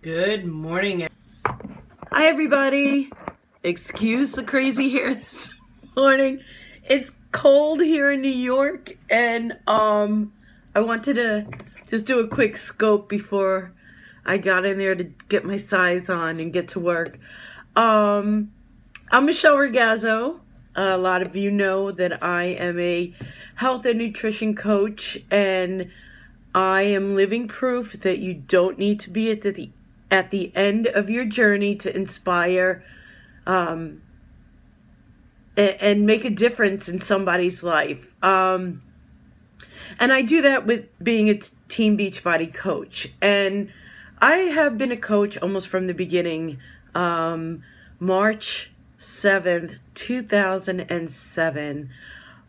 Good morning. Hi, everybody. Excuse the crazy hair this morning. It's cold here in New York, and I wanted to just do a quick scope before I got in there to get my size on and get to work. I'm Michelle Ragazzo. A lot of you know that I am a health and nutrition coach, and I am living proof that you don't need to be at the end of your journey to inspire and make a difference in somebody's life. And I do that with being a Team Beachbody coach. And I have been a coach almost from the beginning. March 7th, 2007.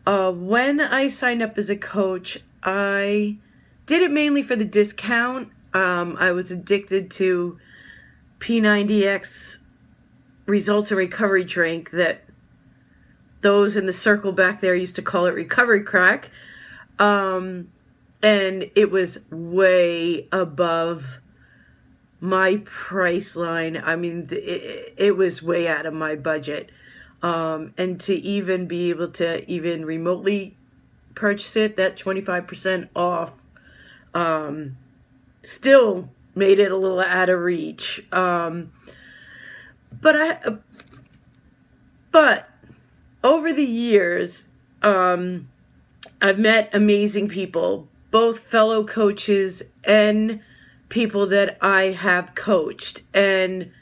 When I signed up as a coach, I did it mainly for the discount. I was addicted to P90X results and recovery drink that those in the circle back there used to call it recovery crack. And it was way above my price line. I mean, it was way out of my budget. And to even be able to even remotely purchase it, that 25% off, still made it a little out of reach. But over the years, I've met amazing people, both fellow coaches and people that I have coached. And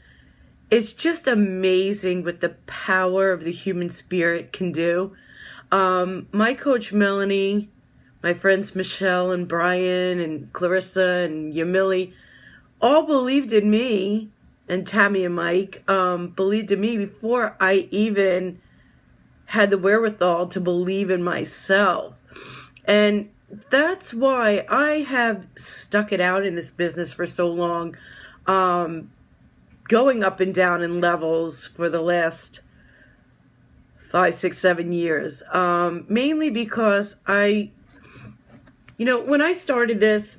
it's just amazing what the power of the human spirit can do. My coach, Melanie, my friends Michelle and Brian and Clarissa and Yamili all believed in me, and Tammy and Mike believed in me before I even had the wherewithal to believe in myself. And that's why I have stuck it out in this business for so long, going up and down in levels for the last 5, 6, 7 years, mainly because when I started this,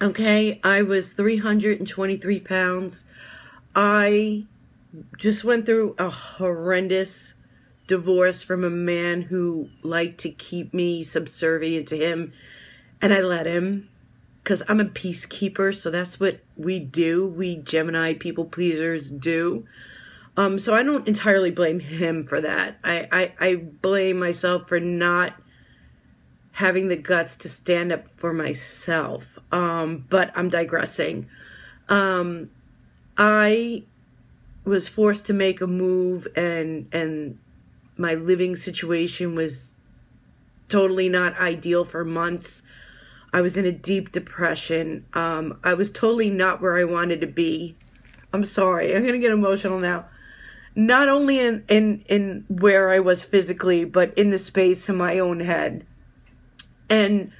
okay, I was 323 pounds. I just went through a horrendous divorce from a man who liked to keep me subservient to him, and I let him, because I'm a peacekeeper, so that's what we do. We Gemini people pleasers do. So I don't entirely blame him for that. I blame myself for not having the guts to stand up for myself. But I'm digressing. I was forced to make a move, and my living situation was totally not ideal for months. I was in a deep depression. I was totally not where I wanted to be. I'm sorry, I'm gonna get emotional now. Not only in where I was physically, but in the space in my own head. And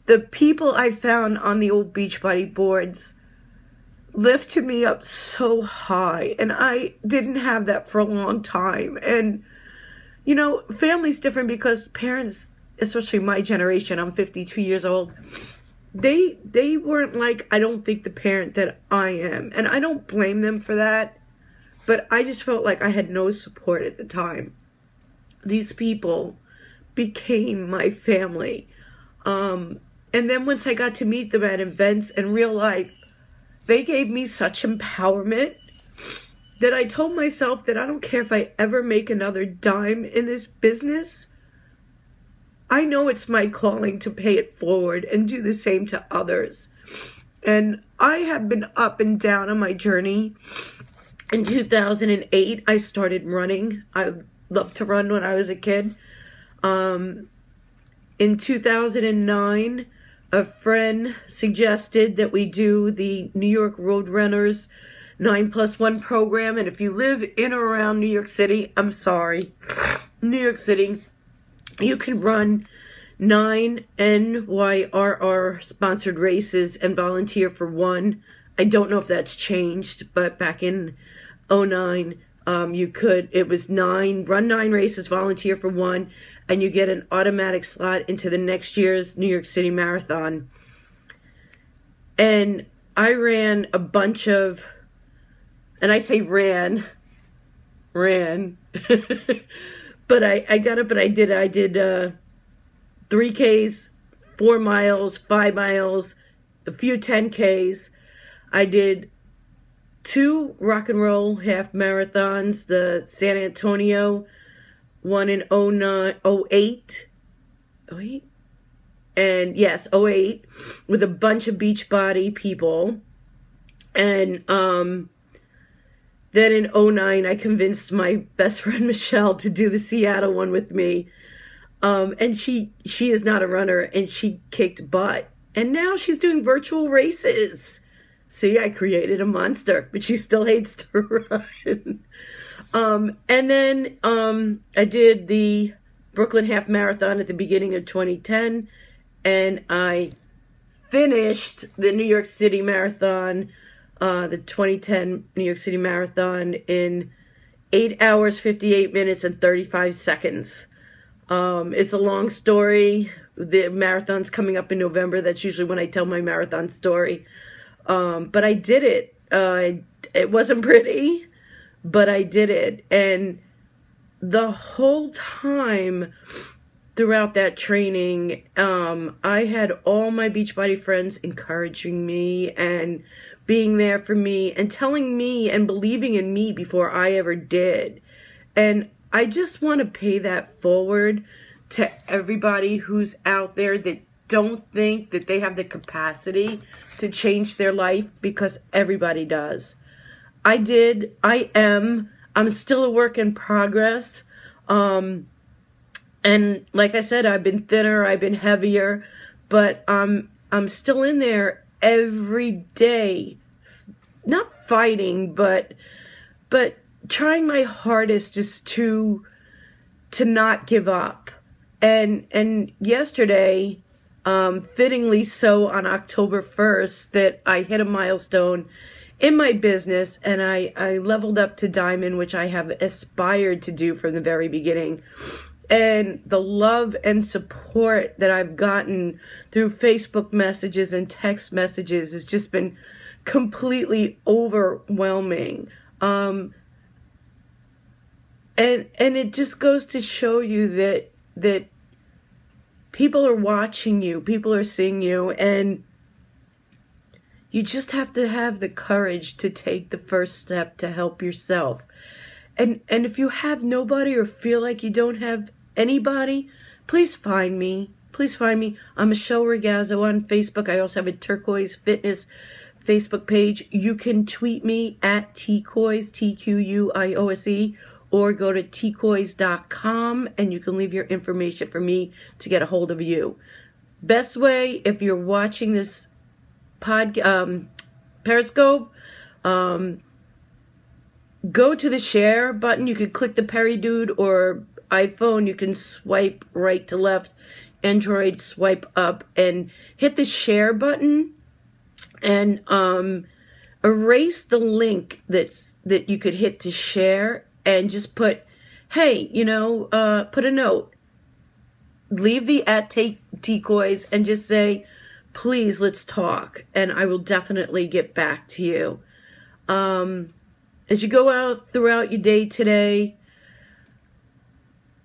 the people I found on the old Beachbody boards lifted me up so high, and I didn't have that for a long time. And family's different because parents, especially my generation, I'm 52 years old, they weren't like, I don't think, the parent that I am, and I don't blame them for that, but I just felt like I had no support at the time. These people became my family. And then once I got to meet them at events in real life, they gave me such empowerment that I told myself that I don't care if I ever make another dime in this business. I know it's my calling to pay it forward and do the same to others. And I have been up and down on my journey. In 2008, I started running. I loved to run when I was a kid. In 2009, a friend suggested that we do the New York Road Runners 9+1 program. And if you live in or around New York City, I'm sorry, New York City, you can run 9 NYRR sponsored races and volunteer for one. I don't know if that's changed, but back in 2009, you could, it was run 9 races, volunteer for one, and you get an automatic slot into the next year's New York City Marathon. And I ran a bunch of, and I say ran, but I got up and I did 3Ks, 4 miles, 5 miles, a few 10Ks. I did 2 rock and roll half marathons, the San Antonio one in 08, and yes, 08, with a bunch of Beachbody people. And then in 09, I convinced my best friend Michelle to do the Seattle one with me. And she is not a runner, and she kicked butt. And now she's doing virtual races. See, I created a monster, but she still hates to run. And then I did the Brooklyn Half Marathon at the beginning of 2010, and I finished the New York City Marathon, the 2010 New York City Marathon, in 8 hours, 58 minutes, and 35 seconds. It's a long story. The marathon's coming up in November. That's usually when I tell my marathon story. But I did it. It wasn't pretty, but I did it. And the whole time throughout that training, I had all my Beachbody friends encouraging me and being there for me and telling me and believing in me before I ever did. And I just want to pay that forward to everybody who's out there that don't think that they have the capacity to change their life, because everybody does. I did. I'm still a work in progress. And like I said, I've been thinner, I've been heavier, but I'm still in there every day, not fighting, but trying my hardest just to not give up. And yesterday, fittingly so, on October 1st, that I hit a milestone in my business, and I leveled up to diamond, which I have aspired to do from the very beginning. And the love and support that I've gotten through Facebook messages and text messages has just been completely overwhelming. And it just goes to show you that people are watching you, people are seeing you, and you just have to have the courage to take the first step to help yourself. And if you have nobody or feel like you don't have anybody, please find me. Please find me. I'm Michelle Ragazzo on Facebook. I also have a Turquoise Fitness Facebook page. You can tweet me at tquoise, TQUIOSE, or go to tquoise.com, and you can leave your information for me to get a hold of you. Best way, if you're watching this Periscope, go to the share button. You can click the Perry Dude, or iPhone, you can swipe right to left, Android swipe up, and hit the share button, and erase the link that you could hit to share, and just put, hey, put a note. Leave the at tquoise and just say, please, let's talk, and I will definitely get back to you. As you go out throughout your day today,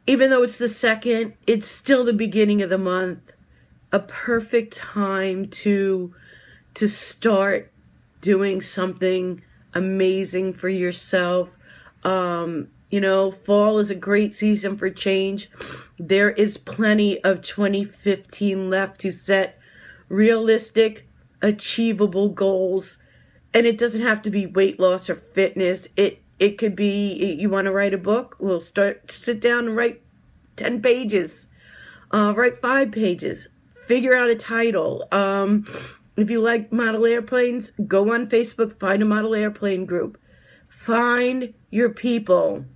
even though it's the 2nd, it's still the beginning of the month. A perfect time to start doing something amazing for yourself. Fall is a great season for change. There is plenty of 2015 left to set realistic, achievable goals. And it doesn't have to be weight loss or fitness. It could be, you want to write a book? We'll sit down and write 10 pages. Write 5 pages. Figure out a title. If you like model airplanes, go on Facebook, find a model airplane group. Find your people.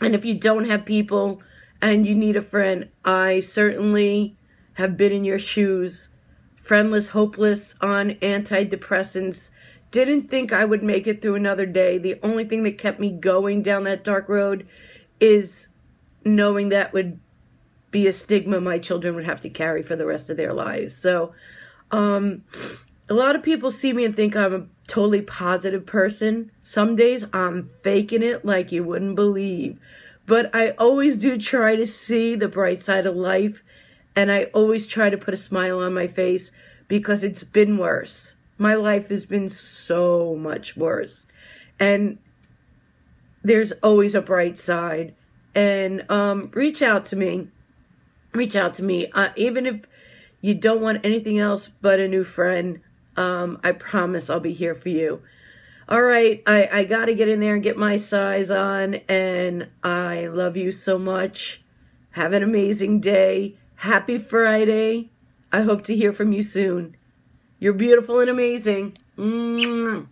And if you don't have people and you need a friend, I certainly have been in your shoes. Friendless, hopeless, on antidepressants. Didn't think I would make it through another day. The only thing that kept me going down that dark road is knowing that would be a stigma my children would have to carry for the rest of their lives. So A lot of people see me and think I'm a totally positive person. Some days I'm faking it like you wouldn't believe. But I always do try to see the bright side of life, and I always try to put a smile on my face because it's been worse. My life has been so much worse. And there's always a bright side. And reach out to me. Reach out to me. Even if you don't want anything else but a new friend, I promise I'll be here for you. All right, I got to get in there and get my size on, and I love you so much. Have an amazing day. Happy Friday. I hope to hear from you soon. You're beautiful and amazing. Mwah.